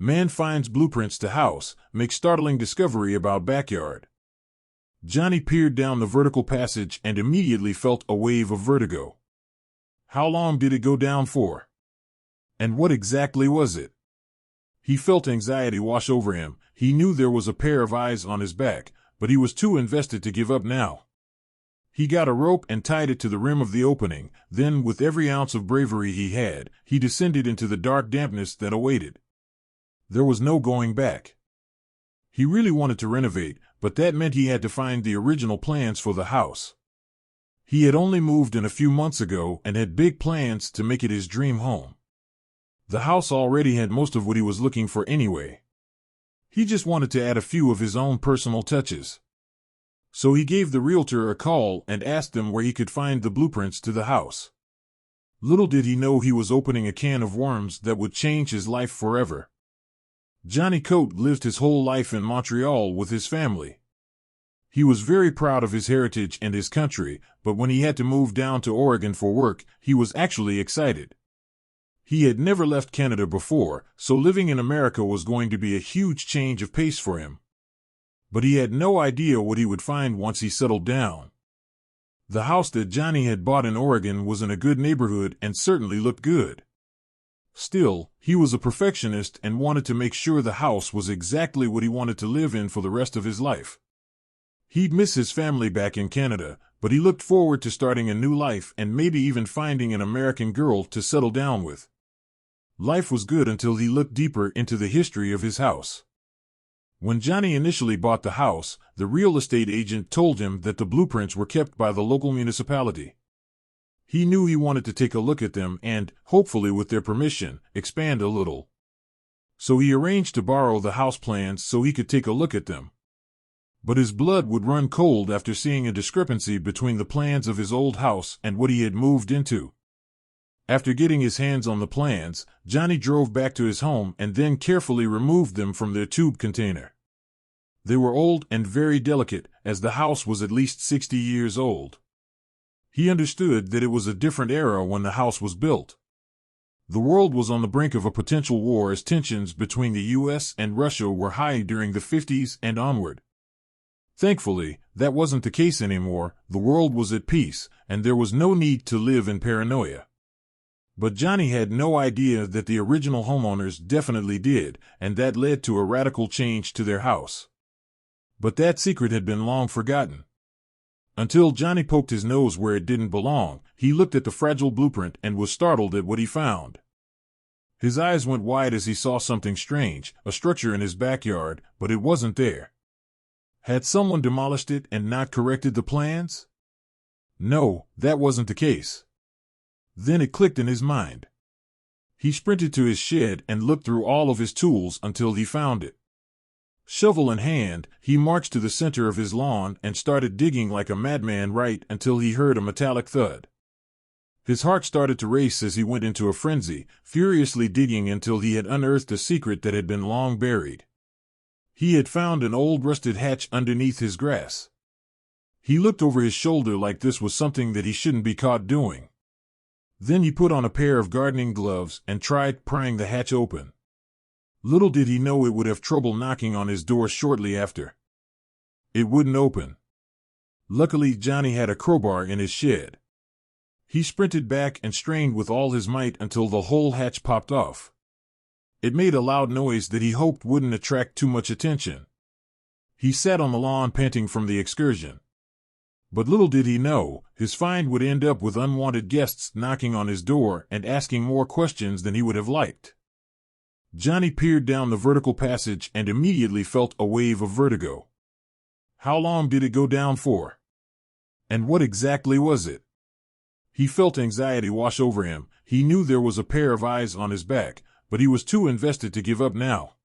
Man finds blueprints to house, makes startling discovery about backyard. Johnny peered down the vertical passage and immediately felt a wave of vertigo. How long did it go down for? And what exactly was it? He felt anxiety wash over him. He knew there was a pair of eyes on his back, but he was too invested to give up now. He got a rope and tied it to the rim of the opening. Then, with every ounce of bravery he had, he descended into the dark dampness that awaited. There was no going back. He really wanted to renovate, but that meant he had to find the original plans for the house. He had only moved in a few months ago and had big plans to make it his dream home. The house already had most of what he was looking for anyway. He just wanted to add a few of his own personal touches. So he gave the realtor a call and asked him where he could find the blueprints to the house. Little did he know he was opening a can of worms that would change his life forever. Johnny Coate lived his whole life in Montreal with his family. He was very proud of his heritage and his country, but when he had to move down to Oregon for work, he was actually excited. He had never left Canada before, so living in America was going to be a huge change of pace for him. But he had no idea what he would find once he settled down. The house that Johnny had bought in Oregon was in a good neighborhood and certainly looked good. Still, he was a perfectionist and wanted to make sure the house was exactly what he wanted to live in for the rest of his life. He'd miss his family back in Canada, but he looked forward to starting a new life and maybe even finding an American girl to settle down with. Life was good until he looked deeper into the history of his house. When Johnny initially bought the house, the real estate agent told him that the blueprints were kept by the local municipality. He knew he wanted to take a look at them and, hopefully with their permission, expand a little. So he arranged to borrow the house plans so he could take a look at them. But his blood would run cold after seeing a discrepancy between the plans of his old house and what he had moved into. After getting his hands on the plans, Johnny drove back to his home and then carefully removed them from their tube container. They were old and very delicate, as the house was at least 60 years old. He understood that it was a different era when the house was built. The world was on the brink of a potential war as tensions between the U.S. and Russia were high during the 50s and onward. Thankfully, that wasn't the case anymore. The world was at peace, and there was no need to live in paranoia. But Johnny had no idea that the original homeowners definitely did, and that led to a radical change to their house. But that secret had been long forgotten. Until Johnny poked his nose where it didn't belong, he looked at the fragile blueprint and was startled at what he found. His eyes went wide as he saw something strange, a structure in his backyard, but it wasn't there. Had someone demolished it and not corrected the plans? No, that wasn't the case. Then it clicked in his mind. He sprinted to his shed and looked through all of his tools until he found it. Shovel in hand, he marched to the center of his lawn and started digging like a madman right until he heard a metallic thud. His heart started to race as he went into a frenzy, furiously digging until he had unearthed a secret that had been long buried. He had found an old rusted hatch underneath his grass. He looked over his shoulder like this was something that he shouldn't be caught doing. Then he put on a pair of gardening gloves and tried prying the hatch open. Little did he know it would have trouble knocking on his door shortly after. It wouldn't open. Luckily, Johnny had a crowbar in his shed. He sprinted back and strained with all his might until the whole hatch popped off. It made a loud noise that he hoped wouldn't attract too much attention. He sat on the lawn panting from the excursion. But little did he know, his find would end up with unwanted guests knocking on his door and asking more questions than he would have liked. Johnny peered down the vertical passage and immediately felt a wave of vertigo. How long did it go down for? And what exactly was it? He felt anxiety wash over him. He knew there was a pair of eyes on his back, but he was too invested to give up now.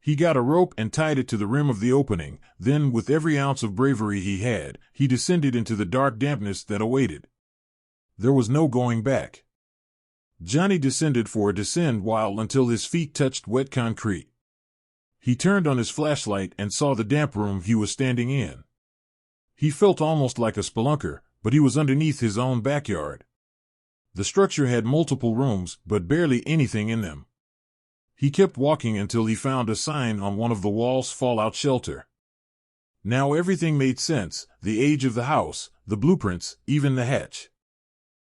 He got a rope and tied it to the rim of the opening. Then, with every ounce of bravery he had, he descended into the dark dampness that awaited. There was no going back. Johnny descended for a descend while until his feet touched wet concrete. He turned on his flashlight and saw the damp room he was standing in. He felt almost like a spelunker, but he was underneath his own backyard. The structure had multiple rooms, but barely anything in them. He kept walking until he found a sign on one of the walls: fallout shelter. Now everything made sense: the age of the house, the blueprints, even the hatch.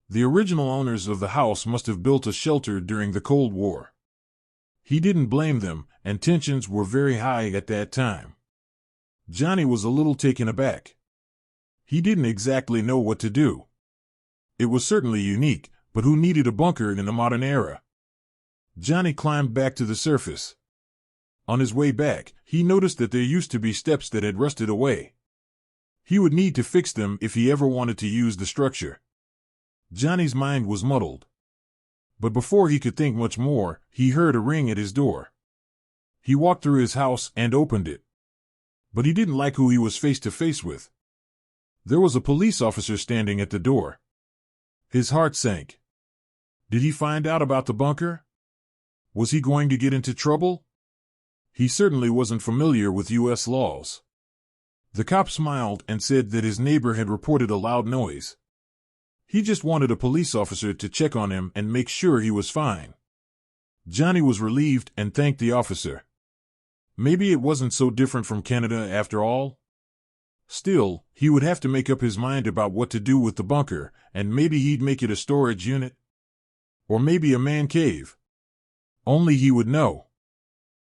The original owners of the house must have built a shelter during the Cold War. He didn't blame them, and tensions were very high at that time. Johnny was a little taken aback. He didn't exactly know what to do. It was certainly unique, but who needed a bunker in the modern era? Johnny climbed back to the surface. On his way back, he noticed that there used to be steps that had rusted away. He would need to fix them if he ever wanted to use the structure. Johnny's mind was muddled. But before he could think much more, he heard a ring at his door. He walked through his house and opened it. But he didn't like who he was face to face with. There was a police officer standing at the door. His heart sank. Did he find out about the bunker? Was he going to get into trouble? He certainly wasn't familiar with U.S. laws. The cop smiled and said that his neighbor had reported a loud noise. He just wanted a police officer to check on him and make sure he was fine. Johnny was relieved and thanked the officer. Maybe it wasn't so different from Canada after all. Still, he would have to make up his mind about what to do with the bunker, and maybe he'd make it a storage unit. Or maybe a man cave. Only he would know.